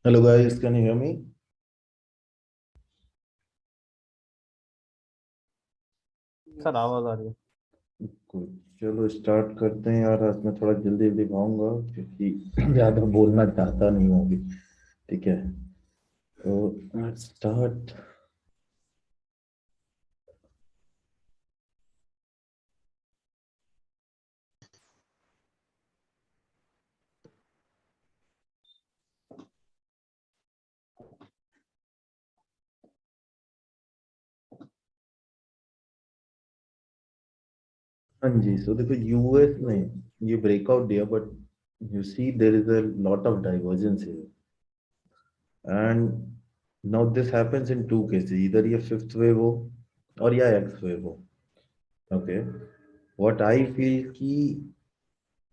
Hello guys, can you hear me? Sir आवाज आ रही है। Good. चलो स्टार्ट करते हैं यार। आज मैं थोड़ा जल्दी जल्दी खाऊंगा क्योंकि ज्यादा बोलना चाहता नहीं हूँ अभी। ठीक है, तो स्टार्ट। हाँ जी, सो देखो यूएस में ये ब्रेकआउट दिया, but you see there is a lot of divergence here and now this happens in two cases, इधर ये फिफ्थ वेव हो और या एक्स वेव हो। ओके, व्हाट आई फील कि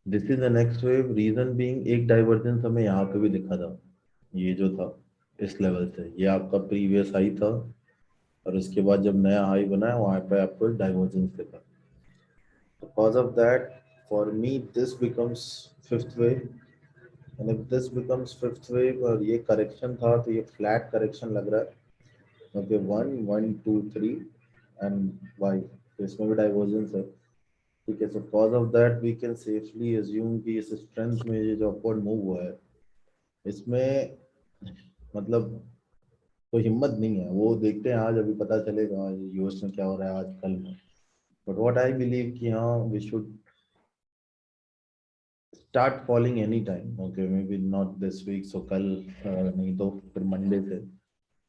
this is the next wave, reason being एक divergence हमें यहाँ पे भी दिखा था। ये जो था इस लेवल से, ये आपका प्रीवियस हाई था और उसके बाद जब नया हाई बना है वहां पे आपको डाइवर्जेंस दिखा। Because of that for me this becomes fifth wave, and if this becomes fifth wave और ये करेक्शन था तो ये फ्लैट करेक्शन लग रहा है। Okay, one one two three and Y, तो इसमें भी डाइवर्जेंस है। ठीक है, so cause of that we can safely assume कि इस स्ट्रेंथ में ये जो अपवर्ड मूव हुआ है इसमें मतलब कोई हिम्मत नहीं है। वो देखते हैं आज, अभी पता चलेगा यूएस में क्या हो रहा है आज कल में। बट व्हाट आई बिलीव कि हाँ we should start falling any time. Okay, maybe not this week, so कल नहीं तो फिर मंडे से,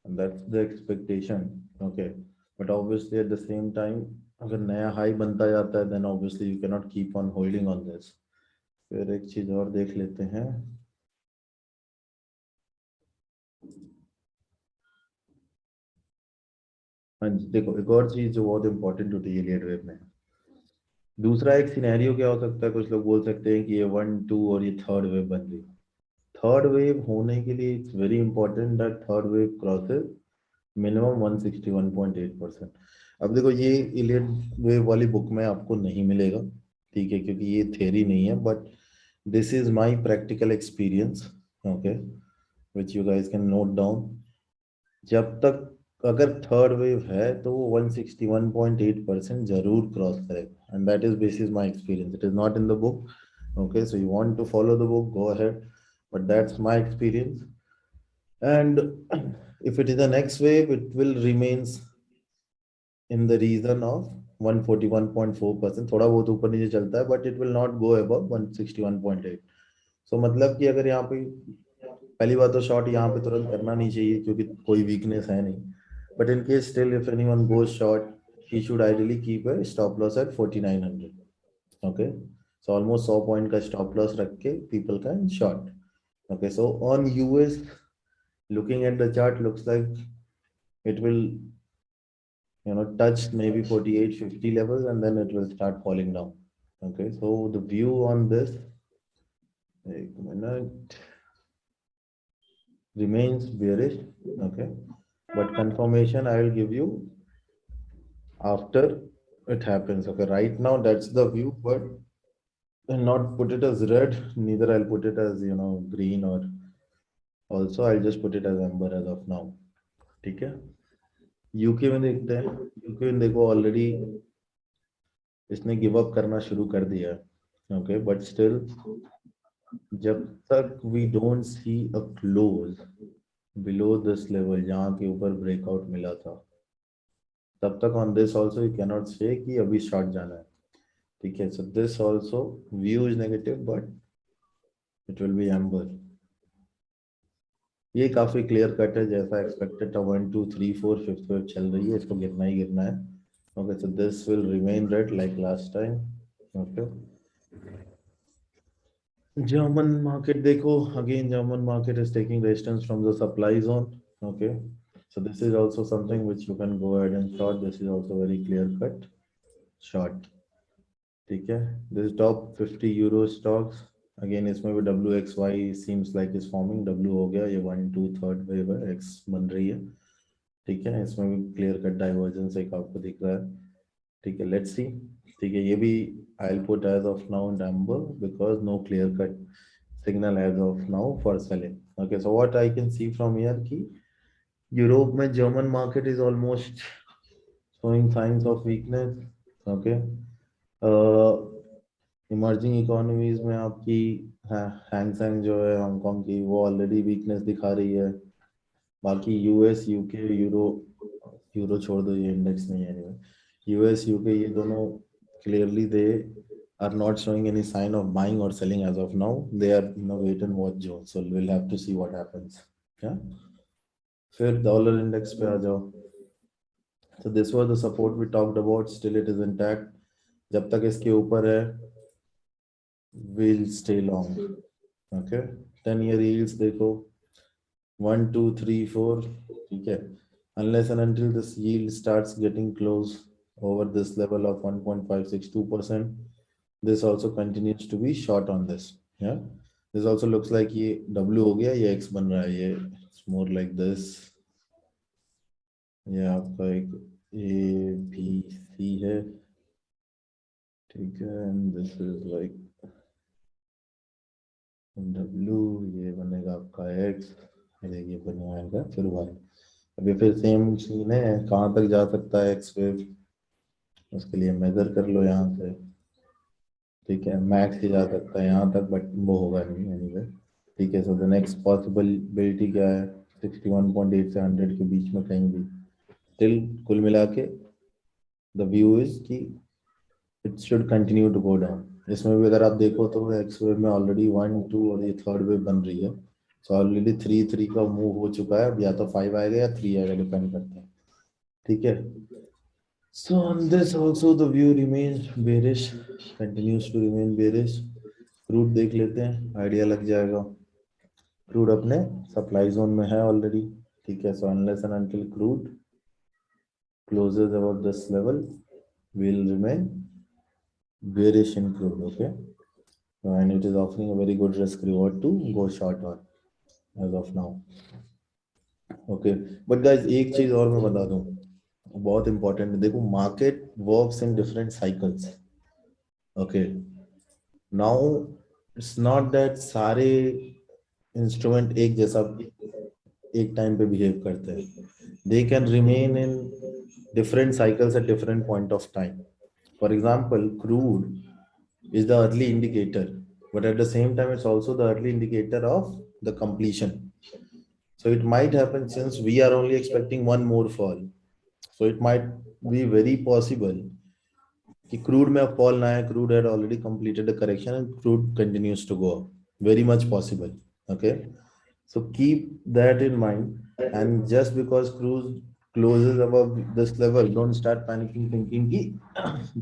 that's the expectation. Okay, but obviously at the same time अगर नया हाई बनता जाता है then obviously you can not keep on holding on this. फिर एक चीज और देख लेते हैं। हाँ जी, देखो एक और चीज जो बहुत इंपॉर्टेंट होती है लेट वेव में, दूसरा एक सिनेरियो क्या हो सकता है, कुछ लोग बोल सकते हैं कि ये वन टू और ये थर्ड वेव बन रही है। थर्ड वेव होने के लिए it's very important that third wave crosses minimum 161.8%। अब देखो ये इलियट वेव वाली बुक में आपको नहीं मिलेगा, ठीक है, क्योंकि ये थ्योरी नहीं है, but this is my practical experience. Okay, which you guys can note down. जब तक अगर थर्ड वेव है तो वो 161.8% जरूर क्रॉस करेगा, and that is basis my experience, it is not in the book. Okay, so you want to follow the book, go ahead, but that's my experience. And if it is the next wave, it will remains in the region of 141.4%, थोड़ा बहुत ऊपर नीचे चलता है, but it will not go above 161.8। so मतलब कि अगर यहाँ पे पहली बात तो शॉर्ट यहाँ पे तुरंत करना नहीं चाहिए क्योंकि कोई वीकनेस है नहीं, but in case still if anyone goes short he should ideally keep a stop loss at 4900। Okay, so almost 100 point का स्टॉप लॉस रख के people can short. okay, so on us, looking at the chart, looks like it will touch maybe 4850 levels and then it will start falling down. Okay, so the view on this, एक minute, remains bearish. Okay, but confirmation I will give you after it happens. Okay, right now that's the view, but I'll not put it as red, neither I'll put it as green, or also I'll just put it as amber as of now. ठीक है, UK में देखते हैं। UK में देखो already इसने give up करना शुरू कर दिया है। ओके, बट स्टिल जब तक we don't see a close below this level जहाँ के ऊपर ब्रेकआउट मिला था, तब तक on this also you can not say कि अभी शॉर्ट जाना है। ठीक है, so this also view is negative but it will be amber. ये काफी क्लियर कट है, जैसा एक्सपेक्टेड था। 1 2 3 4 फिफ्थ वेव चल रही है, इसको गिरना ही गिरना है। Okay, so this will remain red like last time. Okay, German market, देखो again German market is taking resistance from the supply zone. Okay, so this is also something which you can go ahead and short. This is also very clear cut short. ठीक है, this top 50 euro stocks, again इसमें भी WXY seems like is forming। W हो गया, ये 1 2 third wave है, X बन रही है। ठीक है, इसमें भी क्लियर कट डाइवर्जेंस एक आपको दिख रहा है। ठीक है, लेट्स सी। ठीक है, ये भी I'll put as of now in amber because no clear cut signal as of now for selling. Okay, so what I can see from here कि यूरोप में German market is almost showing signs of weakness. Okay, emerging economies में आपकी Hang Seng जो है Hong Kong की वो already weakness दिखा रही है. बाकी यूएस यूके यूरो यूरो छोड़ दो, ये इंडेक्स नहीं है anyway. यूएस यूके ये दोनों clearly they are not showing any sign of buying or selling as of now. They are in a wait and watch zone, so we'll have to see what happens. Yeah. फिर dollar index पे आ जाओ. So this was the support we talked about. Still it is intact. जब तक इसके ऊपर है we'll stay long. Okay, 10-year yields देखो 1 2 3 4. ठीक है, unless and until this yield starts getting close over this level of 1.562%, this also continues to be short on this. Yeah, this also looks like ये W हो गया, ये X बन रहा है, ये it's more like this. ये आपका एक A B C है, ठीक है, and this is like W, ये बनेगा आपका X, ये बनेगा फिर Y. अभी फिर सेम सीन है, कहाँ तक जा सकता है एक्स वेव, उसके लिए मेजर कर लो यहाँ से. ठीक है, मैक्स ही जा सकता है यहाँ तक, बट वो होगा नहीं एनीवे. ठीक है, सो द नेक्स्ट पॉसिबिलिटी क्या है, 61.8 से 100 के बीच में कहीं भी. टिल कुल मिला के द व्यू इज कि it should continue to go down. इसमें भी अगर आप देखो तो एक्स वेव में ऑलरेडी 1 2 और ये थर्ड वेव बन रही है. सो ऑलरेडी 3 का मूव हो चुका है. अब या तो 5 आएगा या 3 आएगा, डिपेंड करता है. ठीक है, so on this also the view remains bearish, continues to remain bearish. Crude देख लेते हैं, आइडिया लग जाएगा. क्रूड अपने सप्लाई जोन में है ऑलरेडी. ठीक है, so unless and until crude closes above this level, will remain bearish in crude. Okay, and it is offering a very good risk reward to go short on as of now. Okay, but guys एक चीज और मैं बता दूं, बहुत important है. देखो, market works in different cycles. Okay, now it's not that सारे इंस्ट्रूमेंट एक जैसा एक टाइम पे बिहेव करते हैं. They can remain in different cycles at different point of time. For example, crude is the early indicator, but at the same time it's also the early indicator of the completion. So it might happen, since we are only expecting one more fall, so it might be very possible कि crude में अब fall ना है. Crude had already completed the correction and crude continues to go up. Very much possible. Okay, so keep that in mind. And just because crude closes above this level, don't start panicking thinking कि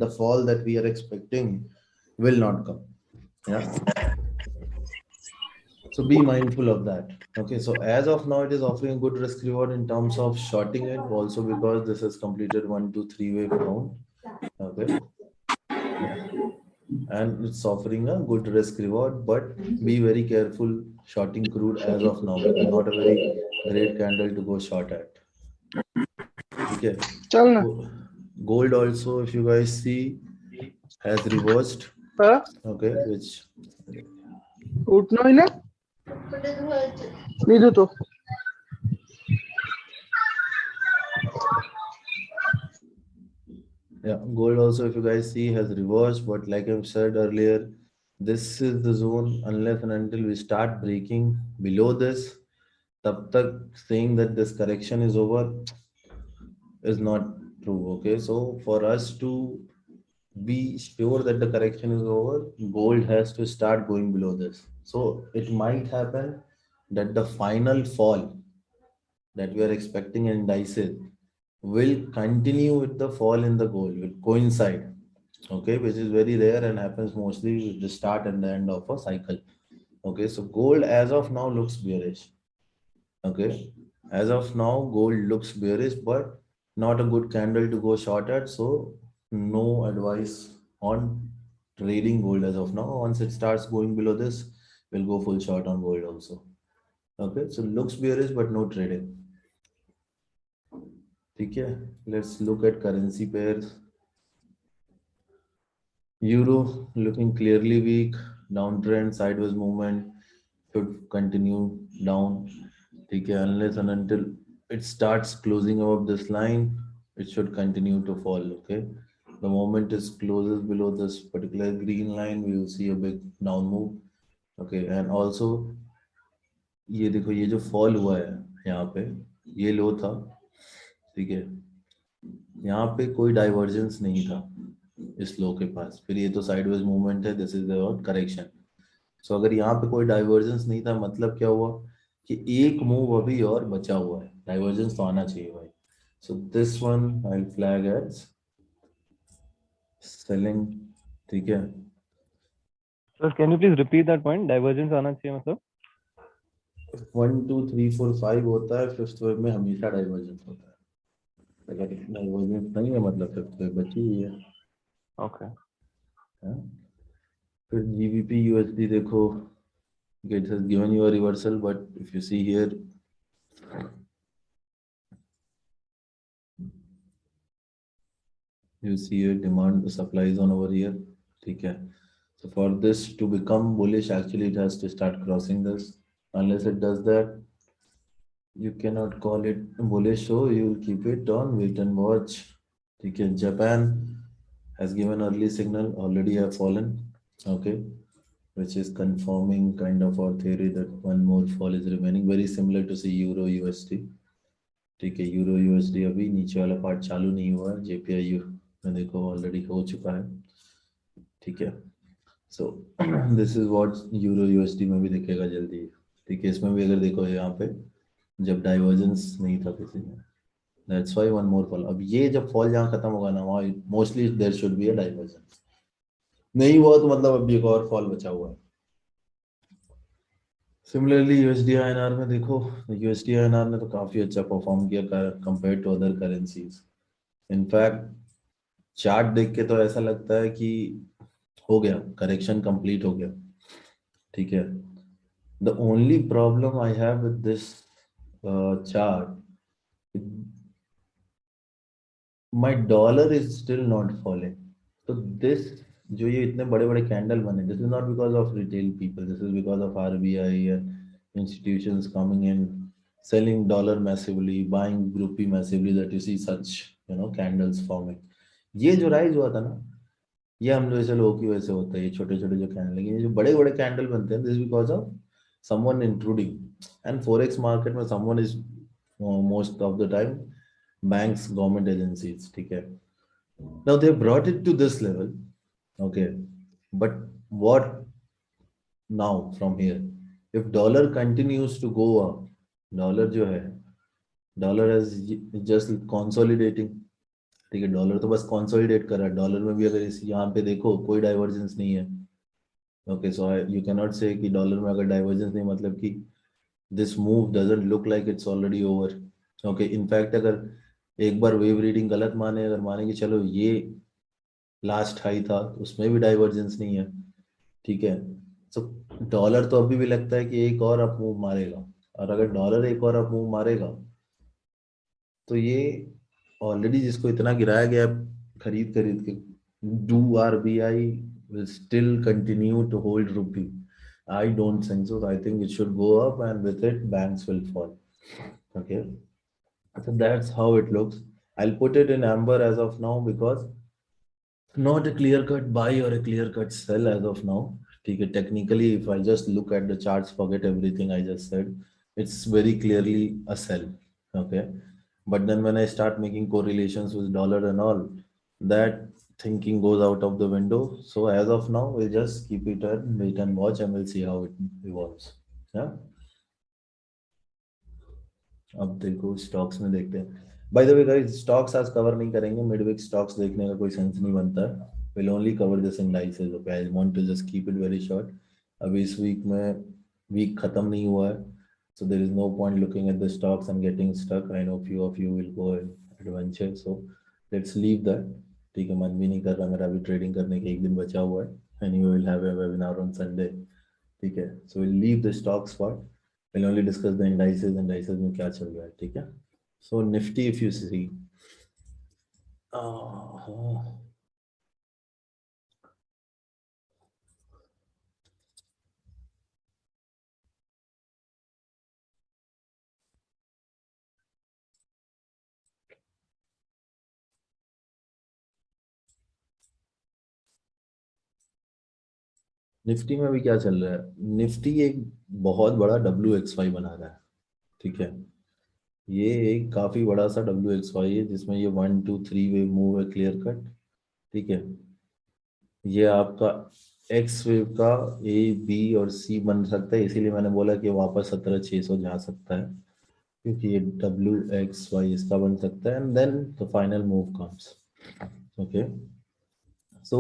the fall that we are expecting will not come. Yeah, so be mindful of that. Okay, so as of now it is offering a good risk reward in terms of shorting it, also because this has completed 1 2 3 wave round. Okay, and it's offering a good risk reward, but be very careful shorting crude as of now. It is not a very great candle to go short at. Okay, चलना gold also, if you guys see, has reversed. हाँ Okay, which उठना ही ना नीदू तो yeah, gold also, if you guys see, has reversed. But like I've said earlier, this is the zone. Unless and until we start breaking below this, tab tak saying that this correction is over is not true. Okay, so for us to be sure that the correction is over, gold has to start going below this. So it might happen that the final fall that we are expecting in indices will continue with the fall in the gold, will coincide. Okay, which is very rare and happens mostly with the start and the end of a cycle. Okay, so gold as of now looks bearish. Okay, as of now gold looks bearish, but not a good candle to go short at. So no advice on trading gold as of now. Once it starts going below this, we'll go full short on gold also. Okay, so looks bearish but no trading. Okay, let's look at currency pairs. Euro looking clearly weak, downtrend, sideways movement. should continue down. ठीक है, unless and until it starts closing above this line, it should continue to fall. Okay, the moment it closes below this particular green line, we will see a big down move. Okay, and also ये देखो, ये जो fall हुआ है यहाँ पे, ये लो था, ठीक है, यहाँ पे कोई डाइवर्जेंस नहीं था इस लो के पास, फिर ये तो साइडवेज मूवमेंट है, दिस इज अ करेक्शन. सो अगर यहाँ पे कोई डाइवर्जेंस नहीं था, मतलब क्या हुआ कि एक मूव अभी और बचा हुआ है, डाइवर्जेंस तो आना चाहिए भाई. So this one I flag as selling. ठीक है, Sir, can you please repeat that point? Divergence आना चाहिए मतलब? 1 2 3 4 5 होता है, फिफ्थ वेव में हमेशा डाइवर्जेंस होता है. अगर डाइवर्जेंस नहीं है मतलब फिफ्थ वेव बची ही है. Okay. हाँ? फिर जीबीपी यूएसडी देखो, it has given you a reversal, but if you see here, you see a demand supply zone over here. ठीक है, so for this to become bullish, actually it has to start crossing this. Unless it does that, you cannot call it bullish, so you will keep it on wait and watch. ठीक है, Japan has given early signal, already have fallen. Okay, which is confirming kind of our theory that one more fall is remaining, very similar to see euro USD. ठीक है, euro USD अभी नीचे वाला part चालू नहीं हुआ है, जेपीआई you में देखो ऑलरेडी हो चुका है. ठीक है, so this is what euro USD में भी दिखेगा जल्दी. ठीक है, इसमें भी अगर देखो यहाँ पे जब डाइवर्जेंस नहीं था किसी में, that's why one more fall. अब ये जब फॉल जहाँ खत्म होगा ना, वहाँ mostly there should be a divergence. नहीं हुआ तो मतलब अभी एक और फॉल बचा हुआ है. सिमिलरली यूएसडी आईएनआर में देखो, यूएसडी आईएनआर ने तो काफी अच्छा परफॉर्म किया compare to other currencies. In fact chart देख के तो ऐसा लगता है कि हो गया, करेक्शन कंप्लीट हो गया. ठीक है, the only problem I have with this chart, my dollar is still not falling. तो दिस जो ये इतने बड़े बड़े कैंडल बने, this is not because of retail people, this is because of RBI institutions coming in, selling dollar massively, buying rupee massively, that you see such candles forming. ये जो rise हुआ था ना, ये हम जैसे लोगों की वजह से होता है, ये छोटे छोटे जो कैंडल, लेकिन ये जो बड़े बड़े कैंडल बनते हैं, this because of someone intruding. And forex market में someone is most of the time banks, government agencies. ठीक है, now they brought it to this level. Okay, but what now from here, if dollar continues to go up, dollar जो है, dollar is just consolidating. ठीक है, dollar तो बस consolidate कर रहा है. डॉलर में भी अगर इस यहाँ पे देखो कोई डाइवर्जेंस नहीं है. Okay, so you can not say कि डॉलर में अगर डाइवर्जेंस नहीं, मतलब कि this move doesn't look like it's already over. Okay, in fact अगर एक बार वेव रीडिंग गलत माने, अगर माने कि चलो ये लास्ट हाई था, तो उसमें भी डाइवर्जेंस नहीं है. ठीक है, सो डॉलर तो अभी भी लगता है कि एक और अप मूव मारेगा, और अगर डॉलर एक और अप मूव मारेगा, तो ये ऑलरेडी जिसको इतना गिराया गया खरीद खरीद के, do RBI will still continue to hold rupee? I don't think so. I think it should go up, and with it banks will fall. Okay, so that's how it looks. I'll put it in amber as of now, because not a clear cut buy or a clear cut sell as of now. ठीक है, technically if I just look at the charts, forget everything I just said, it's very clearly a sell. Okay, but then when I start making correlations with dollar and all, that thinking goes out of the window. So as of now, we'll just keep it and wait and watch, and we'll see how it evolves. Yeah, अब देखो stocks में देखते हैं. By the way guys, stocks आज cover नहीं करेंगे, midweek stocks देखने का कोई सेंस नहीं बनता है. Will only cover this indices. Okay, I want to just keep it very short. अभी इस वीक में वीक खत्म नहीं हुआ है, so there is no point looking at the stocks and getting stuck. I know few of you will go adventure, so let's leave that. ठीक है, मन भी नहीं कर रहा मेरा अभी ट्रेडिंग करने के, एक दिन बचा हुआ है. anyway we'll have a webinar on Sunday. ठीक है, so we'll leave the stocks part. We'll only discuss the indices. indices में क्या चल रहा है. ठीक है, so nifty if you see, Nifty में भी क्या चल रहा है, निफ्टी एक बहुत बड़ा WXY बना रहा है, ठीक है। ये एक काफी बड़ा सा WXY है जिसमें ये 1 2 3 वेव मूव है, क्लियर कट, ठीक है। ये आपका एक्स वेव का A B और C बन सकता है, इसीलिए मैंने बोला कि वापस 17,600 जा सकता है, क्योंकि ये WXY इसका बन सकता है, and then the final move comes, okay. So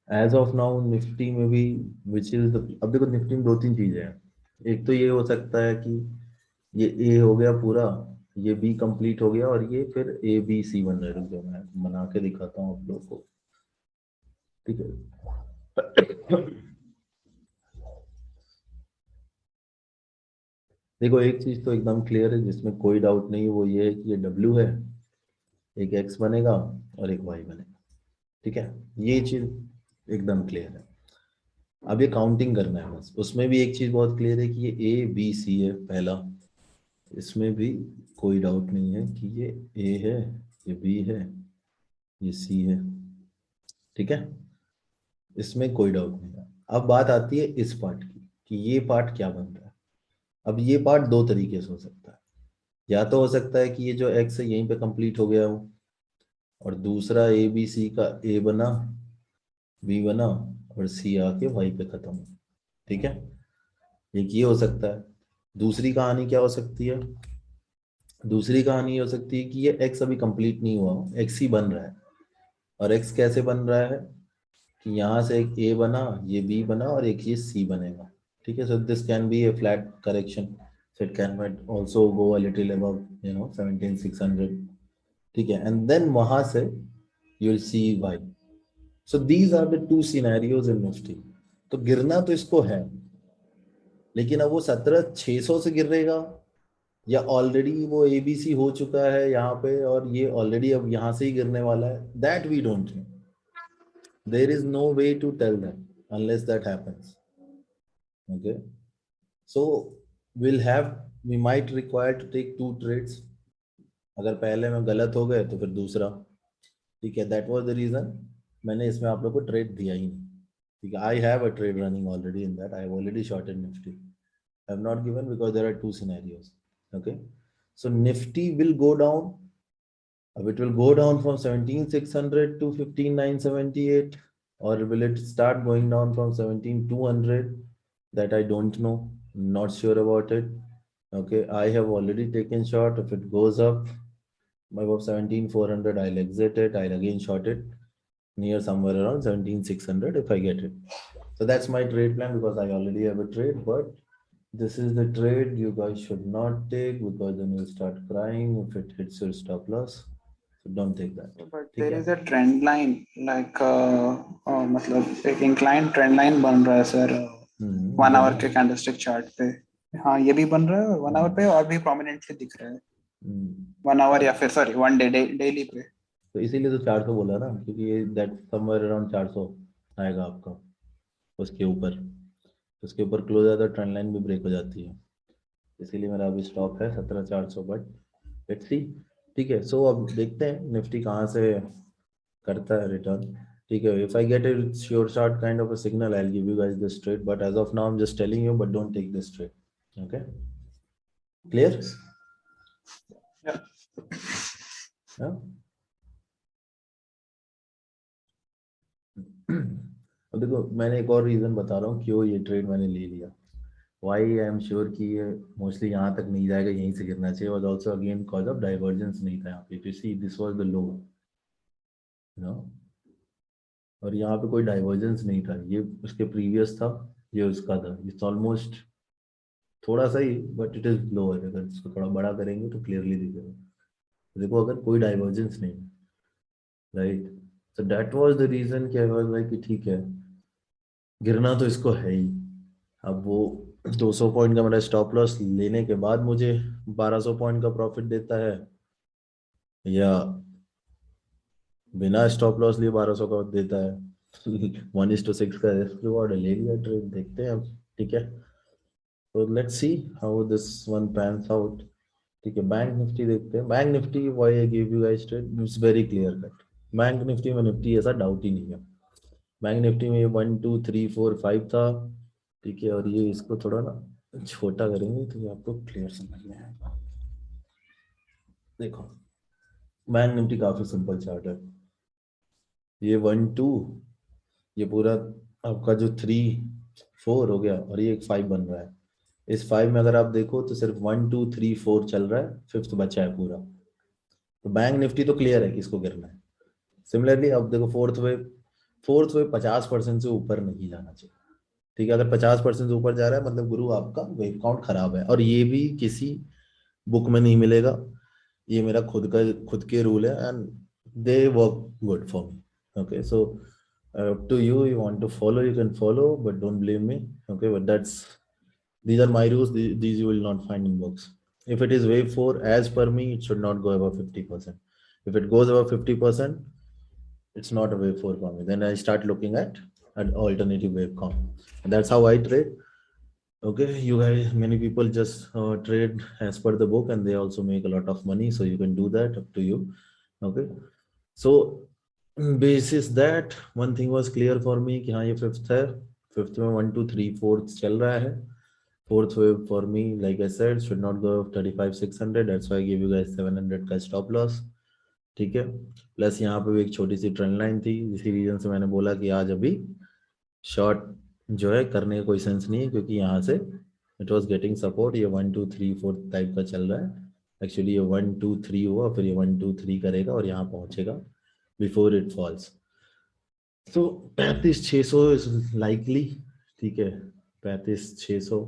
as of now Nifty में भी विच इज द, अब देखो निफ्टी में दो तीन चीजें हैं। एक तो ये हो सकता है कि ये ए हो गया पूरा, ये बी कंप्लीट हो गया, और ये फिर ABC बन रहा है। रुक जाओ मैं बना के दिखाता हूँ आप लोगों को, ठीक है। देखो एक चीज तो एकदम क्लियर है जिसमें कोई डाउट नहीं है, वो ये है कि ये W है, एक X बनेगा और एक Y बनेगा, ठीक है। ये चीज एकदम क्लियर है। अब ये काउंटिंग करना है बस, उसमें भी एक चीज बहुत क्लियर है कि ये ABC है पहला, इसमें भी कोई डाउट नहीं है कि ये A है, ये B है, ये C है, ठीक है। इसमें कोई डाउट नहीं है। अब बात आती है इस पार्ट की कि ये पार्ट क्या बन रहा है। अब ये पार्ट दो तरीके से हो सकता है, या तो हो सकता है कि ये जो X है यहीं पे कंप्लीट हो गया हो, और दूसरा ABC का A बना, B बना, और C आके Y पे खत्म हो, ठीक है। एक ये हो सकता है। दूसरी कहानी क्या हो सकती है, दूसरी कहानी ये हो सकती है कि ये X अभी कंप्लीट नहीं हुआ हो, X ही बन रहा है। और X कैसे बन रहा है कि यहाँ से एक A बना, ये B बना, और एक ये C बनेगा, ठीक है। So this can be a flat correction, so it can also go a little above 17,600, ठीक है। एंड देन वहां से you will see Y. So these are the two scenarios in Nifty. तो गिरना तो इसको है, लेकिन अब वो 17,600 से गिरेगा, या ऑलरेडी वो ABC हो चुका है यहाँ पे और ये ऑलरेडी अब यहाँ से ही गिरने वाला है, that we don't know. There is no way to tell that unless that happens, okay. So will have, we might require to take 2 trades. अगर पहले में गलत हो गए तो फिर दूसरा, ठीक है। दैट वाज द रीजन मैंने इसमें आप लोग को ट्रेड दिया ही नहीं, ठीक है। I have a trade running already in that, I have already shorted Nifty, I have not given because there are two scenarios, okay. So Nifty will go down, it will go down from 17,600 to 15,978, or will it start going down from 17,200, that I don't know, not sure about it, okay. I have already taken short. If it goes up above 17,400, I'll exit it, I'll again short it near somewhere around 17,600 if I get it. So that's my trade plan because I already have a trade, but this is the trade you guys should not take because then you'll start crying if it hits your stop loss. So don't take that. But ठीक there है? is a trend line like मतलब एक inclined trend line बन रहा है sir 1 hour के candlestick chart पे। हाँ ये भी बन रहा है 1 hour पे और भी प्रोमिनेंटली दिख रहा है 1 hour या फिर सॉरी 1 डे डेली पे। तो इसीलिए तो 400 बोला ना, क्योंकि ये दैट समवेयर अराउंड 400 आएगा आपका, उसके ऊपर, उसके ऊपर क्लोज आता है, ट्रेंड लाइन भी ब्रेक हो जाती है, इसीलिए मेरा अभी स्टॉप है 17,400, बट लेट्स सी, ठीक है। सो अब देखते हैं निफ्टी कहाँ से करता है रिटर्न, ठीक है। If I get a sure shot kind of a signal, I'll give you guys this trade, but as of now I'm just telling you, but don't take this trade, okay, clear? Yeah. Yeah. अब देखो मैंने एक और reason बता रहा हूँ क्यों ये ट्रेड मैंने ले लिया, वाई आई एम श्योर कि ये मोस्टली यहाँ तक नहीं जाएगा, यहीं से गिरना चाहिए, और also again cause of divergence नहीं था यहाँ पे, to see this was the low, you know, और यहाँ पे कोई डाइवर्जेंस नहीं था, ये उसके प्रीवियस था, ये उसका था, इट्स ऑलमोस्ट थोड़ा सा ही, बट इट इज लोअर। अगर इसको थोड़ा बड़ा करेंगे तो क्लियरली दिखेगा, देखो अगर कोई डाइवर्जेंस नहीं, right. So that was the reason कि आई वाज लाइक कि ठीक है, गिरना तो इसको है ही। अब वो 200 पॉइंट का मेरा स्टॉप लॉस लेने के बाद मुझे 1200 पॉइंट का प्रॉफिट देता है, या बिना स्टॉप लॉस लिए 1200 का देता है। 1:6 का रिस्क रिवॉर्ड ले लिया ट्रेड, देखते हैं अब, ठीक है। तो let's see how this one pans out, ठीक है। बैंक निफ्टी देखते हैं, bank Nifty why I give you guys trade, it's very clear cut. Bank Nifty में निफ्टी ऐसा डाउट ही नहीं है, बैंक निफ्टी में ये 1 2 3 4 5 था, ठीक है। और ये इसको थोड़ा ना छोटा करेंगे तो ये आपको क्लियर समझ में आएगा। देखो बैंक निफ्टी काफी सिंपल चार्ट है। ये 1 2, ये पूरा आपका जो 3 4 हो गया और ये एक 5 बन रहा है। इस 5 में अगर आप देखो तो सिर्फ 1 2 3 4 चल रहा है, 5th बचा है पूरा। तो बैंक निफ्टी तो क्लियर है किसको गिरना है। सिमिलरली अब देखो फोर्थ वेव 50% से ऊपर नहीं जाना चाहिए, ठीक है। अगर 50% से ऊपर जा रहा है मतलब गुरु आपका वेव काउंट खराब है, और ये भी किसी बुक में नहीं मिलेगा, ये मेरा खुद के रूल है, and they work good for me. Okay, so up to you, you want to follow you can follow, but don't blame me. Okay, but these are my rules. These you will not find in books. If it is wave 4, as per me, it should not go above 50%. If it goes above 50%, it's not a wave 4 for me. Then I start looking at an alternative wave count, and that's how I trade. Okay, you guys, many people just trade as per the book, and they also make a lot of money, so you can do that, up to you. Okay, so basis that one thing was clear for me कि हाँ ये fifth है, fifth में 1 2 3 4 चल रहा है। Fourth wave for me, like I said, should not go 35,600, that's why I give you guys 700 का stop loss, ठीक है। प्लस यहाँ पे भी एक छोटी सी ट्रेंड लाइन थी, इसी रीजन से मैंने बोला कि आज अभी शॉर्ट जो है करने का कोई सेंस नहीं है, क्योंकि यहाँ से इट वाज गेटिंग सपोर्ट। ये 1 2 3 4 टाइप का चल रहा है। एक्चुअली ये 1 2 3 हुआ, फिर ये 1 2 3 करेगा और यहाँ पहुंचेगा बिफोर इट फॉल्स। तो 35,600 इज लाइकली, ठीक है। 35,600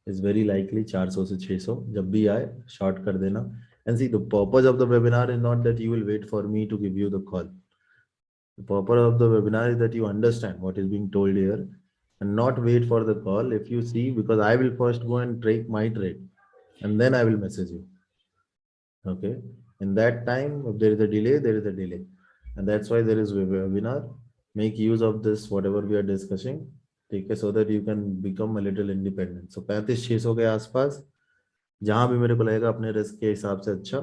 इज वेरी लाइकली। 400 से 600 जब भी आए शॉर्ट कर देना। And see, the purpose of the webinar is not that you will wait for me to give you the call. The purpose of the webinar is that you understand what is being told here and not wait for the call. If you see, because I will first go and take my trade and then I will message you. Okay. In that time, if there is a delay, there is a delay. And that's why there is a webinar. Make use of this, whatever we are discussing, ठीक है, so that you can become a little independent. So 35,600 के आसपास जहां भी मेरे को लगेगा अपने रिस्क के हिसाब से अच्छा,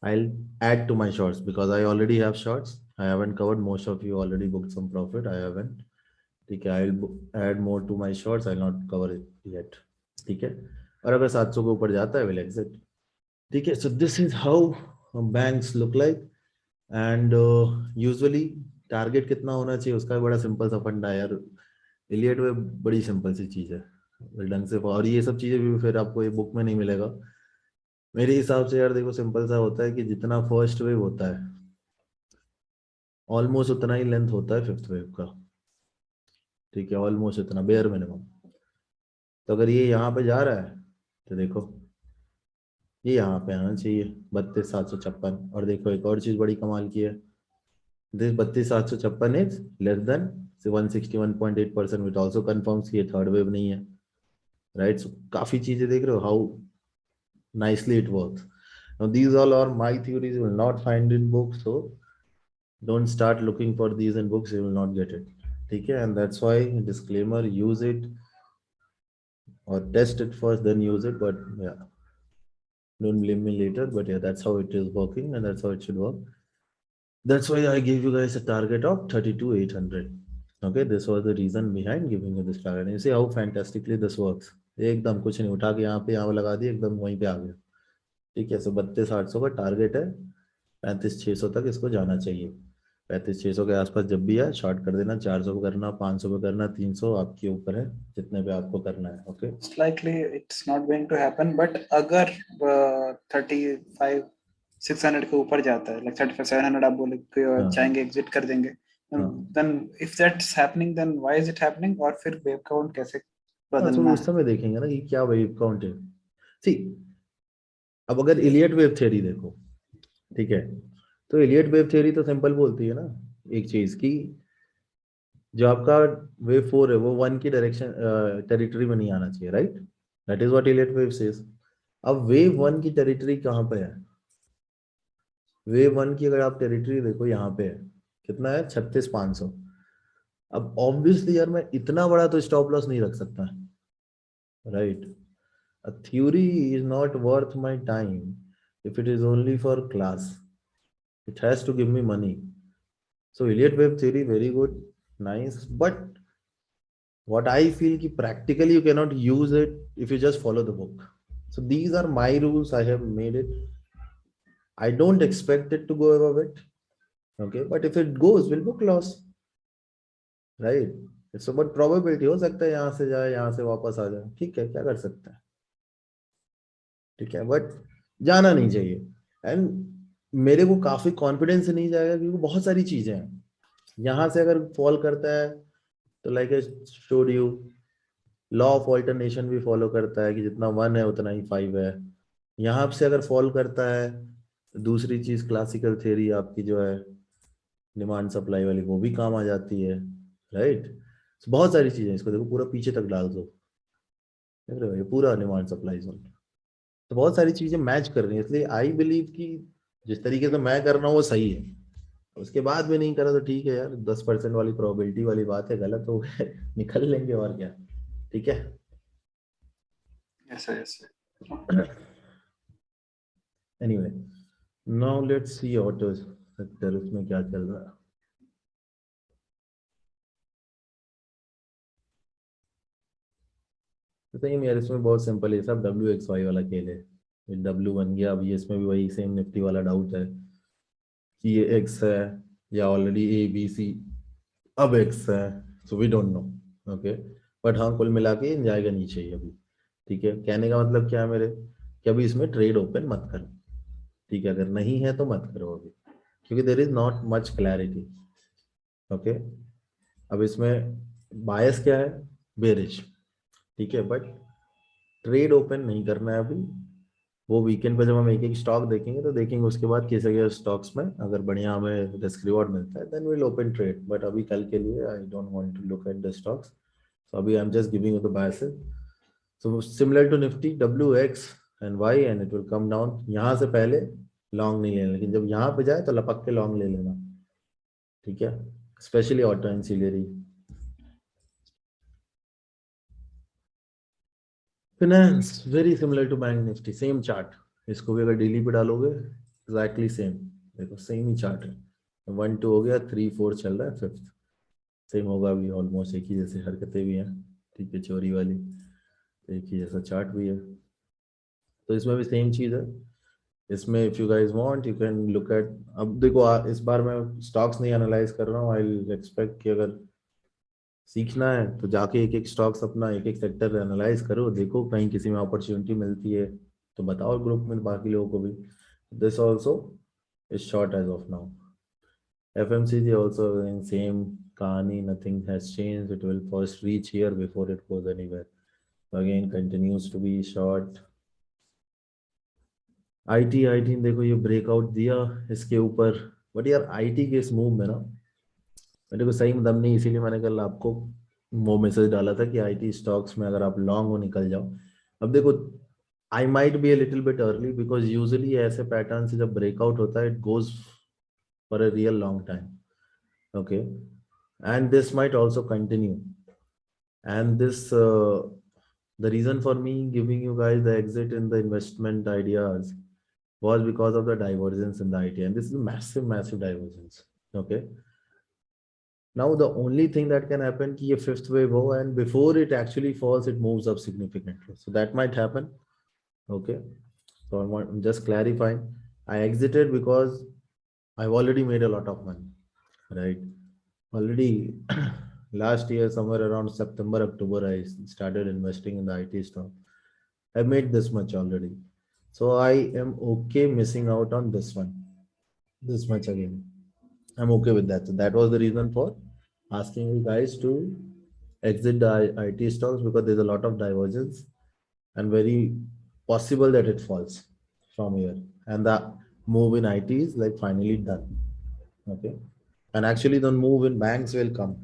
I'll add to my shorts because I already have shorts. I haven't covered. Most of you already booked some profit. I haven't. ठीक है, I'll add more to my shorts. I'll not cover it yet. ठीक है, और अगर 700 के ऊपर जाता है will exit. ठीक है, so this is how banks look like, and usually target कितना होना चाहिए उसका बड़ा सिंपल सा फंडा है यार। इलियट वेव बड़ी सिंपल सी चीज है ढंग से, और ये सब चीजें भी फिर आपको ये बुक में नहीं मिलेगा मेरे हिसाब से यार। देखो सिंपल सा होता है कि जितना फर्स्ट वेव होता है ऑलमोस्ट उतना ही लेंथ होता है फिफ्थ वेव का, ठीक है, ऑलमोस्ट इतना बेयर मिनिमम। तो अगर ये यहाँ पे जा रहा है तो देखो ये यहाँ पे आना चाहिए 32,756। और देखो एक और चीज बड़ी कमाल की है, this 32,756 is less than 161.8%, which also confirms कि ये थर्ड वेव नहीं है, राइट। सो काफी चीजें देख रहे हो how nicely it works. Now these all are my theories, you will not find in books, so don't start looking for these in books, you will not get it, ठीक है। And that's why disclaimer, use it or test it first then use it, but yeah, don't blame me later, but yeah, that's how it is working and that's how it should work. That's why I gave you guys a target of 32,800. Okay, this was the reason behind giving you this target. And you see how fantastically this works. एकदम कुछ नहीं, उठा के यहाँ पे यहाँ लगा दिया, एकदम वहीं पे आ गया, ठीक है। सो 32,800 का टारगेट है, 35,600 तक इसको जाना चाहिए। 35,600 के आसपास जब भी है शॉर्ट कर देना। 400 पे करना, 500 पे करना, 300 आपके ऊपर है जितने पे आपको करना है। Okay, likely it's not going to happen, but अगर 35,600 के ऊपर जाता है, like 35,700 आप बोले कि जाएंगे, एग्जिट कर देंगे, then if that's happening, then why is it happening? और फिर वेव काउंट कैसे बदलना है? उस समय देखेंगे ना कि क्या वेव काउंट है। सी, अब अगर इलियट वेव थ्योरी देखो, ठीक है, तो इलियट वेव थ्योरी तो सिंपल बोलती है ना एक चीज की, जो आपका वेव 4 है वो 1 की डायरेक्शन टेरिटरी में नहीं आना चाहिए, right. That is what Elliot wave says. अब वेव 1 की टेरिटरी कहाँ पे है? वेव 1 की अगर आप टेरिटरी देखो यहाँ पे है, कितना है? 36,500। अब ऑब्वियसली यार मैं इतना बड़ा तो स्टॉप लॉस नहीं रख सकता, right. A theory is not worth my time if it is only for class. It has to give me money. So Elliott wave theory very good. nice, but what I feel ki practically you cannot use it if you just follow the book. So these are my rules. I have made it. I don't expect it to go above it. Okay, but if it goes, we'll book loss, right? It's about probability. हो सकता है यहाँ से जाए, यहाँ से वापस आ जाए, ठीक है, क्या कर सकते हैं, ठीक है, बट जाना नहीं चाहिए. एंड मेरे को काफी कॉन्फिडेंस से नहीं जाएगा क्योंकि बहुत सारी चीजें हैं. यहाँ से अगर फॉल करता है तो like I showed you, law of alternation भी फॉलो करता है कि जितना 1 है उतना ही 5 है. यहाँ से अगर फॉल करता है तो दूसरी चीज क्लासिकल थ्योरी आपकी जो है डिमांड सप्लाई वाली वो भी काम आ जाती है, राइट? बहुत सारी चीजें, इसको देखो पूरा पीछे तक डाल दो, देख रहे हो, ये पूरा डिमांड सप्लाई जोन. तो बहुत सारी चीजें मैच कर रही है, इसलिए आई बिलीव कि जिस तरीके से मैं कर रहा हूँ वो सही है. उसके बाद भी नहीं करा तो ठीक है यार, 10% वाली प्रोबेबिलिटी वाली बात है, गलत हो गए निकल लेंगे और क्या, ठीक है. Yes, sir, yes, sir. Anyway, now let's see auto sector, उसमें क्या चल रहा है. तो सेम यार, इसमें बहुत सिंपल है सब, WXY वाला खेल है. W बन गया, अभी इसमें भी वही सेम निफ्टी वाला डाउट है कि ये X है या ऑलरेडी ABC अब X है, so we don't know. Okay, but हाँ कुल मिला के जाएगा नीचे ही अभी, ठीक है. कहने का मतलब क्या है मेरे, कि अभी इसमें ट्रेड ओपन मत करो, ठीक है. अगर नहीं है तो मत करो अभी, क्योंकि there is not much clarity. Okay, अब इसमें बायस क्या है, बेरिश, ठीक है, बट ट्रेड ओपन नहीं करना है अभी. वो वीकेंड पे जब हम एक एक स्टॉक देखेंगे तो देखेंगे उसके बाद किसी के स्टॉक्स में अगर बढ़िया हमें रिस्क रिवॉर्ड मिलता है then will open trade. But अभी कल के लिए I don't want to look at the stocks, so अभी I am just giving you the biases. So similar to Nifty, WX and Y, and it will come down. यहाँ से पहले long नहीं लेना, लेकिन जब यहाँ पे जाए तो लपक के लॉन्ग ले लेना, ठीक है, specially auto ancillary. Finance very similar to bank Nifty, same chart. इसको भी अगर डेली पे डालोगे एग्जैक्टली सेम, देखो सेम ही चार्ट है. 1 2 हो गया, 3 4 चल रहा है, 5th सेम होगा भी, ऑलमोस्ट एक ही जैसे हरकतें भी हैं, ठीक है, चोरी वाली, एक ही जैसा चार्ट भी है. तो इसमें भी सेम चीज़ है. इसमें if you guys want you can look at, अब देखो इस बार मैं स्टॉक्स नहीं एनालाइज कर रहा हूँ. आई एक्सपेक्ट कि अगर सीखना है तो जाके एक एक स्टॉक्स अपना एक एक सेक्टर एनालाइज करो, देखो कहीं किसी में अपॉर्चुनिटी मिलती है तो बताओ ग्रुप में बाकी लोगों को भी. This also is short as of now. FMCG also in same kahani, nothing has changed. It will first reach here before it goes anywhere. So again continues to be short. IT देखो ये breakout दिया इसके ऊपर, but यार IT के इस move में ना मेरे को सही दम नहीं, इसीलिए मैंने कल आपको वो मैसेज डाला था कि IT स्टॉक्स में अगर आप लॉन्ग हो निकल जाओ. अब देखो I might be a little bit early because usually ऐसे पैटर्न से जब ब्रेकआउट होता है it goes for a real long time. Okay, and this might also continue, and this the reason for me giving you guys the exit in the investment ideas was because of the divergence in the IT, and this is a massive divergence. Okay, now the only thing that can happen ki ye fifth wave ho and before it actually falls it moves up significantly, so that might happen. Okay, so I'm just clarifying, I exited because I've already made a lot of money, right? Already last year somewhere around September October I started investing in the IT stock. I made this much already, so I am okay missing out on this one, this much again. I'm okay with that. So that was the reason for asking you guys to exit the IT stocks, because there's a lot of divergence and very possible that it falls from here, and the move in IT is like finally done. Okay, and actually the move in banks will come.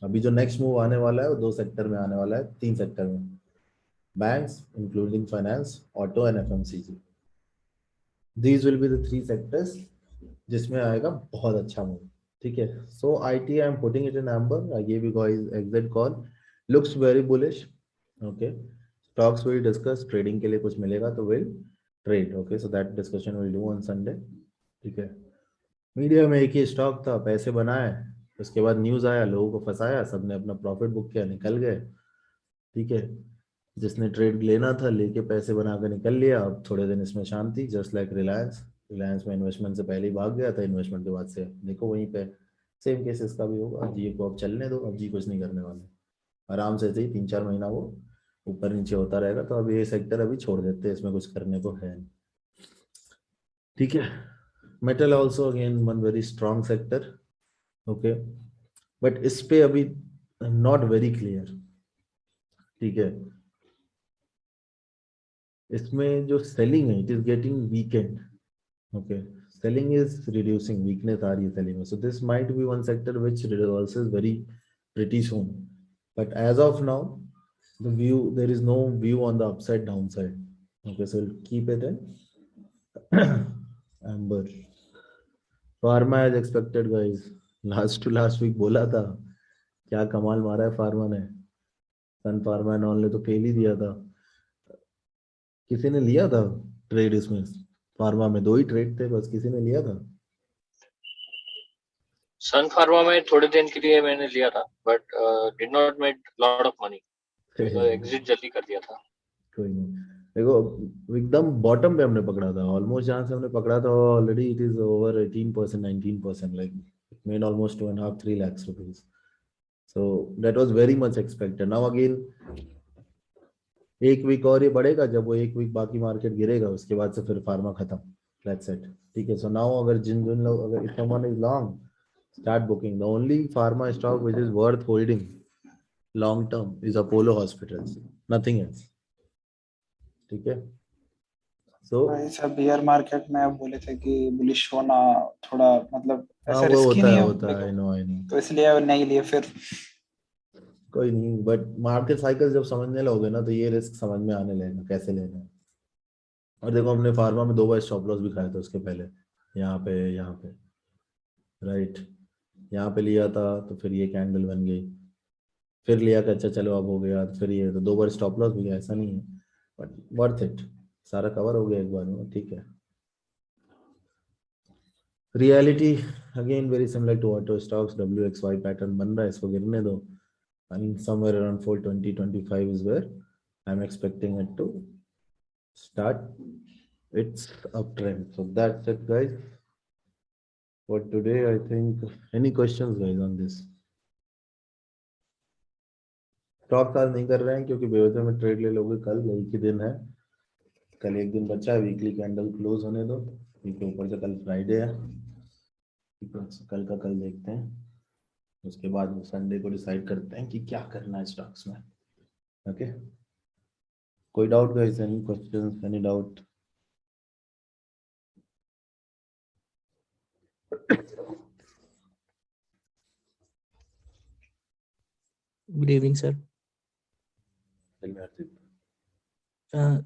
अभी जो next move आने वाला है वो 2 sector में आने वाला है, 3 सेक्टर में, banks including finance, auto and FMCG. These will be the 3 sectors जिसमें आएगा बहुत अच्छा मूव, ठीक है. सो IT I am putting it in amber. I give you guys exit call, looks very bullish. Okay, stocks will discuss, trading के लिए कुछ मिलेगा तो will trade. Okay, so that discussion will do on Sunday, ठीक है. Media में एक ही stock था, पैसे बनाए उसके बाद न्यूज आया, लोगों को फंसाया, सबने अपना प्रॉफिट बुक किया, निकल गए। ठीक है, जिसने ट्रेड लेना था लेके पैसे बना कर निकल लिया। अब थोड़े दिन इसमें शांति, जस्ट लाइक रिलायंस। रिलायंस में इन्वेस्टमेंट से पहले ही भाग गया था, इन्वेस्टमेंट के बाद से देखो वहीं पे सेम केस इसका भी होगा। जियो को अब चलने दो, अब जी कुछ नहीं करने वाले, आराम से ऐसे ही 3-4 महीना वो ऊपर नीचे होता रहेगा। तो अब ये सेक्टर अभी छोड़ देते हैं, इसमें कुछ करने को है नहीं। ठीक है, metal also again one very strong sector. Okay, but इस पे अभी नॉट वेरी क्लियर। ठीक है, इसमें जो सेलिंग है it is getting weakened. Okay, selling is reducing, weakness आ रही है सेलिंग में। So this might be one sector which reverses very pretty soon, but as of now the view, there is no view on the upside downside. Okay, so we'll keep it in amber. Pharma as expected guys, last to last week बोला था, क्या कमाल मारा है pharma ने। सन pharma and all ने तो fail ही दिया था। किसी ने लिया था ट्रेड इसमें? फार्मा में 2 ही ट्रेड थे बस, किसी ने लिया था? सन फार्मा में थोड़े दिन के लिए मैंने लिया था, but did not made lot of money, exit जल्दी कर दिया था। कोई नहीं, देखो एकदम बॉटम पे हमने पकड़ा था, ऑलमोस्ट जहां से हमने पकड़ा था already it is over 18%, 19%, like it made almost 2.5-3 lakhs rupees. So that was very much expected. Now again 1 week और ये बढ़ेगा, जब वो 1 वीक बाकी मार्केट गिरेगा उसके बाद से फिर फार्मा खत्म, फ्लैट सेट। ठीक है, सो नाउ अगर जिन जिन लोग, अगर if someone is long, start booking. The only pharma stock which is worth holding long term is Apollo hospitals, nothing else. ठीक है, सो ऐसा बियर मार्केट में आप बोले थे कि बुलिश होना थोड़ा मतलब ऐसा वो रिस्की नहीं है, होता है, आई नो। तो इसलिए नहीं लिए फिर। कोई नहीं, बट मार्केट साइकिल जब समझने लगोगे ना तो ये रिस्क समझ में आने लगेगा कैसे लेना है। और देखो हमने फार्मा में 2 बार स्टॉप लॉस भी खाया था उसके पहले, यहाँ पे राइट, यहाँ पे लिया था तो फिर ये कैंडल बन गई, फिर लिया कि अच्छा चलो अब हो गया, तो फिर ये, तो 2 बार स्टॉप लॉस भी गया, ऐसा नहीं है, बट वर्थ इट, सारा कवर हो गया एक बार में। ठीक है, reality again very similar to auto stocks, WXY pattern बन रहा है, इसको गिरने दो। And somewhere around 420-25 is where I'm expecting it to start its uptrend. So that's it guys for today. I think any questions guys on this? Stock आज नहीं कर रहे हैं क्योंकि बेवजह में ट्रेड ले लोगे, कल एक ही दिन है, कल एक दिन बचा है, वीकली कैंडल क्लोज होने दो, ठीक है, ऊपर से कल फ्राइडे है, कल का कल देखते हैं, उसके बाद संडे को डिसाइड करते हैं कि क्या करना है स्टॉक्स में। ओके, कोई doubt guys, any questions, any doubt? Good evening sir.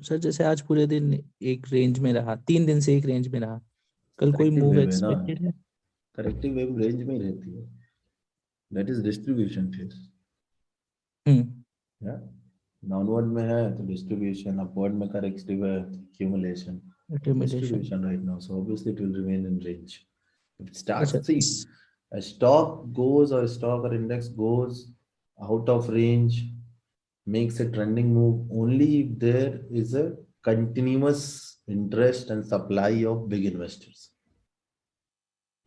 Sir जैसे आज पूरे दिन एक रेंज में रहा, 3 दिन से एक रेंज में रहा, कल कोई मूव एक्सपेक्टेड है? करेक्टिव वेव रेंज में रहती है, दैट इज डिस्ट्रीब्यूशन फेज। या डाउनवर्ड में है तो डिस्ट्रीब्यूशन, अपवर्ड में करेक्टिव है accumulation, distribution right now, so obviously it will remain in range. If it starts, see, a stock goes or a stock or index goes out of range, makes a trending move only if there is a continuous interest and supply of big investors.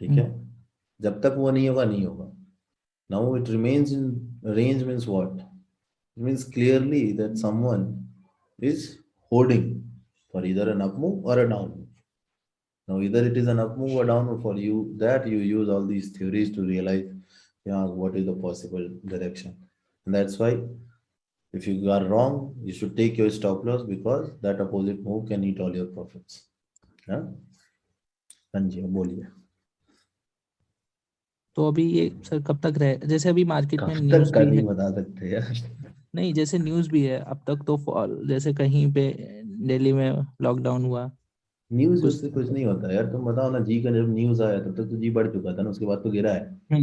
ठीक है, जब तक वो नहीं होगा नहीं होगा। Now it remains in range means what? It means clearly that someone is holding for either an up move or a down move. Now either it is an up move or down move, for you that you use all these theories to realize, yeah, what is the possible direction. And that's why if you are wrong, you should take your stop loss, because that opposite move can eat all your profits. हाँ जी, बोलिए। तो अभी ये sir कब तक रहे, जैसे अभी मार्केट में कब न्यूज़ तक का भी नहीं है, बता सकते यार। नहीं जैसे न्यूज़ भी है अब तक तो फॉल, जैसे कहीं पे दिल्ली में लॉकडाउन हुआ, न्यूज उससे कुछ नहीं होता यार, तुम बताओ ना, जी का जब न्यूज आया तब तक तो जी बढ़ चुका था ना, उसके बाद तो गिरा है।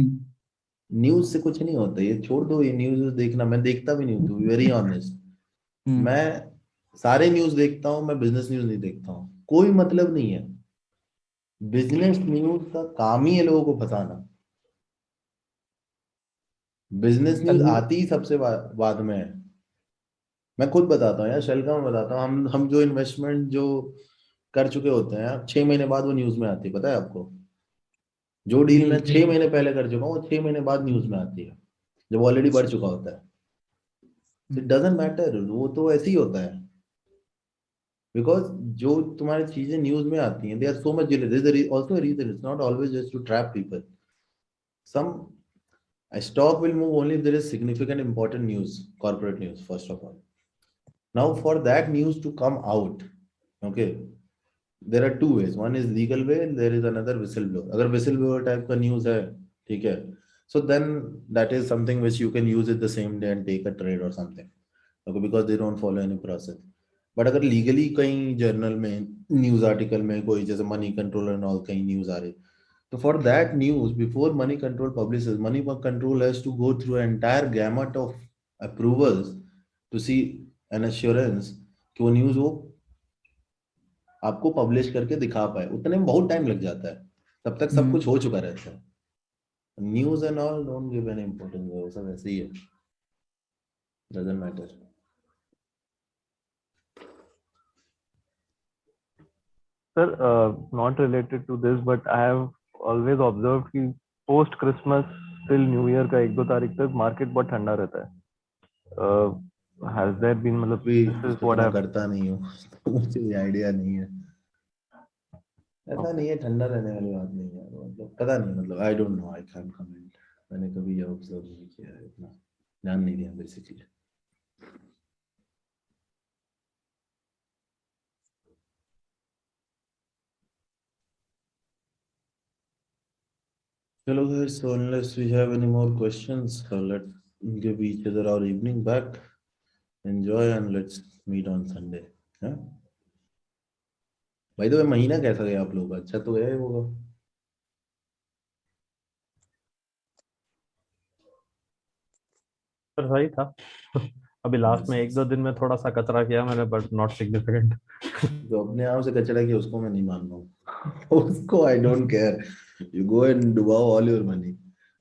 न्यूज से कुछ नहीं होता, ये छोड़ दो, ये न्यूज देखना मैं देखता भी नहीं हूँ, टू बी वेरी ऑनेस्ट। मैं सारे न्यूज देखता हूँ, मैं बिजनेस न्यूज नहीं देखता हूँ, कोई मतलब नहीं है। बिजनेस न्यूज का काम ही है लोगों को फंसाना। बिजनेस न्यूज कल आती ही सबसे बाद में है। मैं खुद बताता हूँ यार, शेल का मैं बताता हूँ, हम जो इन्वेस्टमेंट जो कर चुके होते हैं 6 महीने बाद वो न्यूज में आती है, पता है आपको? जो डील मैं जी 6 महीने पहले कर चुका हूँ वो 6 महीने बाद न्यूज में आती है, जब ऑलरेडी बढ़ चुका होता है। इट डजेंट मैटर, वो तो ऐसे ही होता है। बिकॉज जो तुम्हारी चीजें न्यूज में आती हैं, they are so much delay, also reason, it's not always just to trap people. Some a stock will move only if there is significant important news, corporate news, first of all. Now for that news to come out, okay, there are two ways. One is legal way, and there is another whistleblower. अगर whistleblower type का news है, ठीक है, so then that is something which you can use it the same day and take a trade or something, okay, because they don't follow any process. But अगर legally कहीं journal में, news article में कोई जैसे money control and all कहीं news आ रही, so for that news, before money control publishes, money control has to go through an entire gamut of approvals to see an assurance कि वो news वो आपको publish करके दिखा पाए। उतने में बहुत टाइम लग जाता है, तब तक सब कुछ हो चुका रहता है। News and all don't give any importance, वो सब ऐसे ही है, doesn't matter. Sir, not related to this, but I have always observed कि post Christmas till New Year का 1-2 तारीख तक मार्केट बहुत ठंडा रहता है। Has there been मतलब भी this is तो what मैं I've करता नहीं हूँ तो मुझे आइडिया नहीं है। ऐसा नहीं है, ठंडा रहने वाली बात नहीं है, मतलब पता नहीं, मतलब I don't know, I can comment. मैंने कभी ये ऑब्जर्व नहीं किया है, इतना ध्यान नहीं दिया basically. Hello guys, so unless we have any more questions, let's give each other our evening back. Enjoy and let's meet on Sunday. हाँ? भाई तो महीना कैसा गया आप लोगों का? अच्छा तो गया ही होगा। पर सही था। अभी लास्ट में 1-2 दिन में थोड़ा सा कचरा किया मैंने, बट नॉट सिग्निफिकेंट। जो अपने आप से कचरा किया उसको मैं नहीं मान रहा हूँ उसको I don't care, you go and डुबाओ all your money,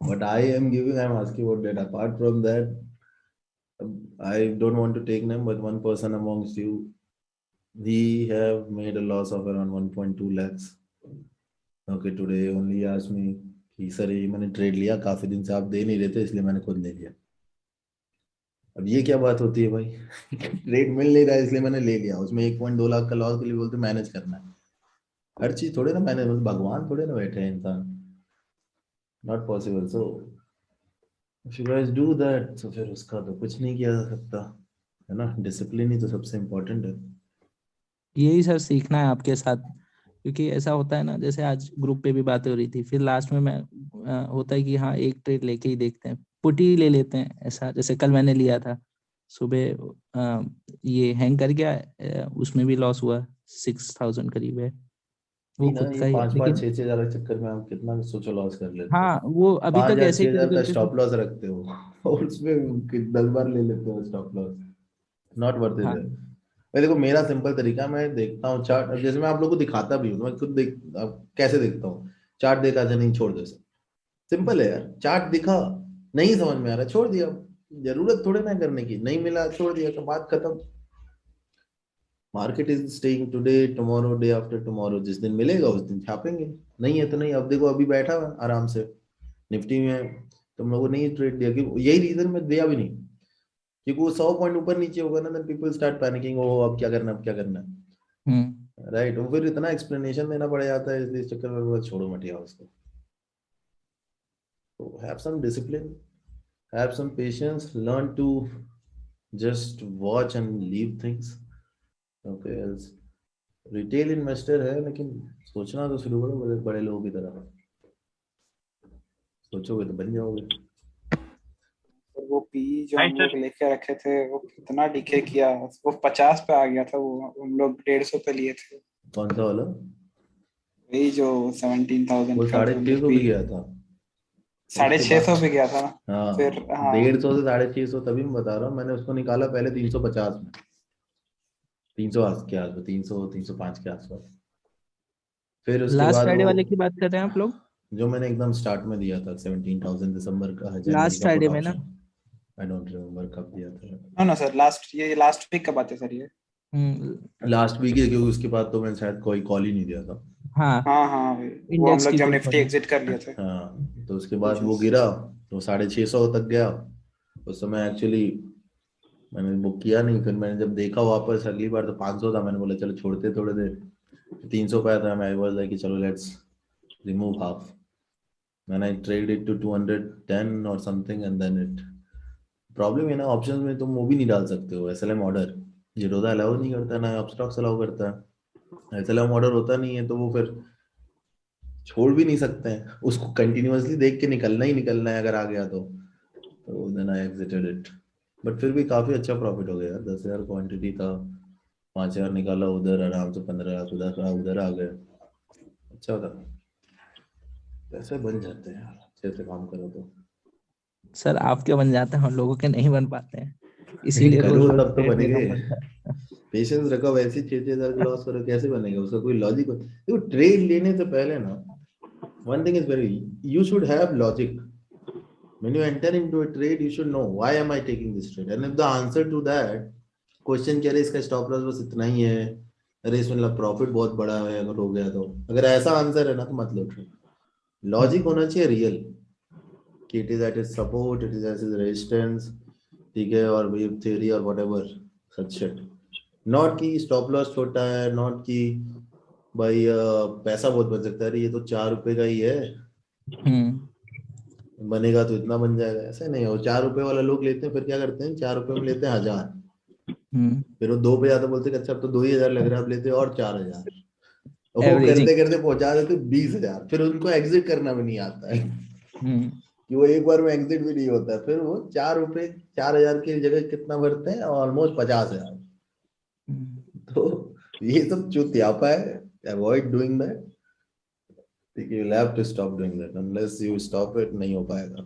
but I am giving, I am asking about that. Apart from that, I don't want to take name, but one person amongst you, we have made a loss of around 1.2 lakhs. Okay, today only asked me कि sir ये मैंने trade लिया, काफी दिन से आप दे नहीं रहे थे इसलिए मैंने खुद ले लिया। अब ये क्या बात होती है भाई ट्रेड मिल नहीं रहा है इसलिए मैंने ले लिया, उसमें 1.2 लाख का लॉस के लिए बोलते मैनेज करना है। हर चीज थोड़े ना मैनेज, भगवान थोड़े ना बैठे हैं इंसान, not possible. So if you guys do that, तो फिर उसका तो कुछ नहीं किया जा सकता है ना। डिसिप्लिन ही तो सबसे इम्पोर्टेंट है। यही सर सीखना है आपके साथ, क्योंकि ऐसा होता है ना, जैसे आज ग्रुप पे भी बातें हो रही थी, फिर लास्ट में मैं होता है कि हाँ एक ट्रेड लेके ही देखते हैं, पुट ही ले लेते हैं। ऐसा जैसे कल मैंने लिया था सुबह, ये हैंग कर गया, उसमें भी लॉस हुआ, 6,000 करीब है वो नहीं ना, खुद ये का ही है, 5-5 लेकिन 6-6 हजार के चक्कर में आप कितना सोचो लॉस कर लेते हो। हाँ वो अभी पांच तक हजार ऐसे छह ही हजार कर का करके स्टॉप लॉस रखते हो और उसमें 10 बार ले लेते हो stop loss, not worth it हाँ है। मैं देखो, मेरा सिंपल तरीका, मैं देखता हूँ चार्ट, अब जैसे मैं आप लोगों को दिखाता भी हूँ, मैं खुद देख, अब कैसे देखता हूँ, चार्ट देखा था नहीं छोड़ दो, सिंपल है यार। चार्ट दिखा, नहीं समझ में आ रहा, छोड़ दिया, जरूरत थोड़े ना करने की, नहीं मिला छोड़ दिया, तो बात खत्म। Market is staying today tomorrow day after tomorrow, जिस दिन मिलेगा उस दिन छापेंगे, नहीं है तो नहीं। अब देखो अभी बैठा हुआ आराम से निफ्टी में, तुम लोगों ने ट्रेड दिया, कि यही रीजन मैं दिया भी नहीं, क्योंकि वो 100 पॉइंट ऊपर नीचे होगा ना, देन पीपल स्टार्ट पैनिकिंग, ओ अब क्या करना, अब क्या करना, राइट। और फिर इतना एक्सप्लेनेशन देना पड़ जाता है, इसलिए इस चक्कर में छोड़ो मटिया उसको। तो have some discipline, have some patience, learn to just watch and leave things, okay. Retail investor है, लेकिन सोचना तो शुरू करो बड़े बड़े लोगों की तरह, सोचोगे तो बन जाओगे। वो पी जो हम लोग लेके रखे थे वो कितना डीके किया, वो 50 पे आ गया था, वो हम लोग 150 पे लिए थे। कौन सा वाला? वही जो 17,000 वो का 650 भी गया था, 650 पे गया था। हाँ, फिर हाँ 150 से 650, तभी मैं बता रहा हूँ, मैंने उसको निकाला पहले 350 में, 300 के आसपास, 300 305 के आसपास। फिर उसके लास्ट बाद फ्राइडे वो वाले की बात कर रहे हैं आप लोग? जो मैंने एकदम स्टार्ट में दिया था 17,000 दिसंबर का, जनवरी लास्ट का फ्राइडे पुट में ना। ऑप्शन। आई डोंट रिमेम्बर कब दिया था। No no sir, last week का बात है सर ये। लास्ट वीक है, क्योंकि उसके बाद तो मैंने शायद कोई कॉल ही नहीं दिया था। हाँ, हाँ हाँ वो हम इंडेक्स लोग की जब पुट निफ्टी एग्जिट कर लिए थे। हाँ, तो उसके बाद वो गिरा तो 650 तक गया। उस समय एक्चुअली मैंने बुक किया नहीं, फिर मैंने जब देखा वापस अगली बार तो 500 था, मैंने बोला चलो छोड़ते थोड़े देर। 300 पाया था, मैं वाज लाइक चलो let's remove half. Then I trade it to 210 or something and then it problem है ना, ऑप्शंस में तुम वो भी नहीं डाल सकते हो एसएलएम ऑर्डर। जीरोधा अलाउ नहीं करता, ना अपस्टॉक्स अलाउ करता है। एसएलएम ऑर्डर होता नहीं है तो वो फिर छोड़ भी नहीं सकते हैं उसको, कंटिन्यूअसली देख के निकलना ही निकलना है अगर आ गया तो then I exited it. But फिर भी काफी अच्छा प्रॉफिट हो गया, 10,000 क्वांटिटी था, 5,000 निकाला उधर आराम से, 15 लाख उधर आ गए। अच्छा था, पैसे बन जाते हैं यार अच्छे से काम करो तो। सर आपके बन जाते हैं, हम लोगों के नहीं बन पाते हैं, इसीलिए करो रोज तब तो ट्रेड लेना बनेंगे। पड़ता है। पेशेंस रखो, वैसे 6,000 का लॉस करो, कैसे बनेगा? उसका कोई लॉजिक? देखो ट्रेड लेने से पहले ना, one thing is very, you should have logic. When you enter into a trade, you should know why am I taking this trade, and if the answer to that question क्या है, इसका stop loss बस इतना ही है, अरे इसमें मतलब profit बहुत बड़ा है अगर हो गया तो, अगर ऐसा आंसर है ना तो मत लो ट्रेड। लॉजिक होना चाहिए रियल, कि it is at is support, it is at is resistance, ठीक है, और वेव थ्योरी और व्हाटएवर सच शिट। नॉट कि स्टॉप लॉस छोटा है, नॉट कि भाई पैसा बहुत बन सकता है, अरे ये तो 4 रुपए का ही है, बनेगा तो इतना बन जाएगा, ऐसा नहीं हो। 4 रुपए वाला लोग लेते हैं, फिर क्या करते हैं, 4 रुपए में लेते हैं 1,000, फिर वो 2 पे जाते बोलते हैं अच्छा अब तो 2,000 लग रहा है, अब लेते हैं और 4,000, वो Averaging. करते करते पहुंचा देते 20,000, फिर उनको एग्जिट करना भी नहीं आता है कि वो एक बार में एग्जिट भी नहीं होता है, फिर वो 4 रुपए 4,000 की जगह कितना भरते हैं, ऑलमोस्ट 50,000। तो ये सब चुतियापा है, अवॉइड डूइंग दैट, ठीक है, you'll have to stop doing that, unless you stop it नहीं हो पाएगा।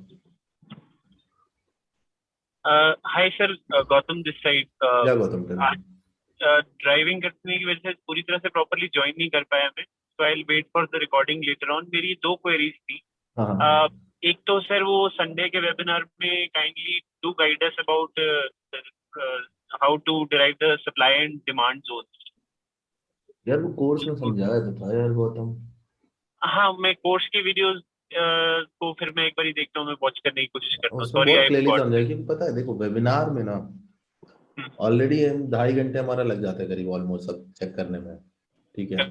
Hi sir, Gautam this side. क्या गौतम कर ड्राइविंग करने की वजह से पूरी तरह से प्रॉपर्ली ज्वाइन नहीं कर पाया मैं, so I will wait for the recording later on. मेरी 2 क्वेरीज थी। एक तो सर वो संडे के वेबिनार में kindly do guide us about how to derive the supply and demand zones. यार वो कोर्स में समझाया तो था यार गौतम। हाँ, मैं कोर्स की वीडियोस को फिर मैं एक बार ही देखता हूँ, मैं वॉच करने की कोशिश करता हूँ। उसमें सॉरी बहुत आई क्लियरली फॉरगॉट। समझाया, क्योंकि पता है देखो वेबिनार में ना ऑलरेडी 2.5 घंटे हमारा लग जाता है करीब ऑलमोस्ट सब चेक करने में, ठीक है।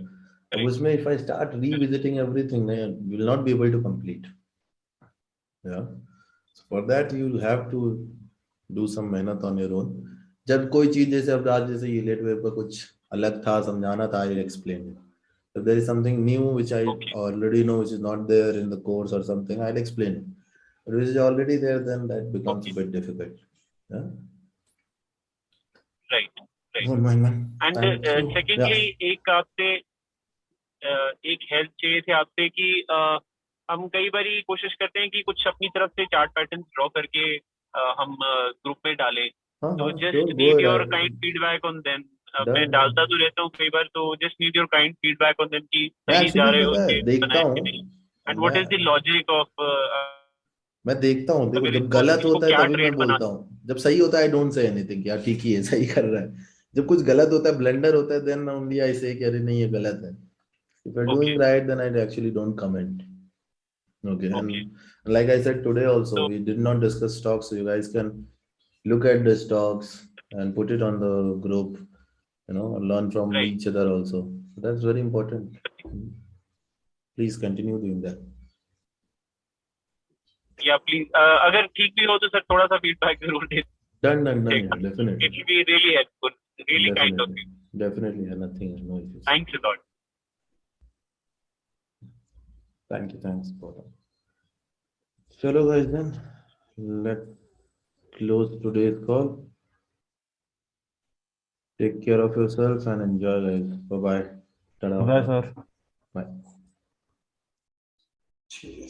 अब उसमें if I start revisiting everything, you will not be able to complete, या for that you will have to do some मेहनत ऑन योर ओन। जब कोई चीज जैसे अब आज जैसे ये लेट वेव का कुछ अलग था, समझाना था, I will explain. If there is something new which I already know, which is not there in the course or something, I'll explain it. But which is already there, then that becomes a bit difficult. Yeah. Right. Don't mind, man. And Thank you. secondly, Yeah. एक आपसे एक help चाहिए थे आपसे कि हम कई बार कोशिश करते हैं कि कुछ अपनी तरफ से चार्ट पैटर्न ड्रॉ करके हम ग्रुप में डालें, तो just need your kind feedback on them. मैं डालता तो रहता हूँ कई बार, तो just need your kind feedback on them कि सही जा रहे हो देखता हूँ, and what is the logic of. मैं देखता हूँ, देखो जब गलत होता है तभी मैं बोलता हूँ, जब सही होता है आई डोंट से एनीथिंग, यार ठीक ही है, सही कर रहा है। जब कुछ गलत होता है, ब्लंडर होता है, देन ओनली आई से कि अरे नहीं ये गलत है। If you're doing right, then I actually don't comment. Okay. And like I said today also, we did not discuss stocks, so you guys can look at the stocks and put it on the group, learn from each other also. So that's very important. Please continue doing that. Yeah, please. अगर ठीक भी हो तो sir थोड़ा सा feedback जरूर दें. Done, yeah, definitely. It will be really helpful. Really kind of you. Definitely, nothing, no issues. Thanks a lot. Thank you, thanks, Gautam. Chalo guys, then let's close today's call. Take care of yourself and enjoy, guys. Bye bye. Bye, sir. Bye. ठीक है।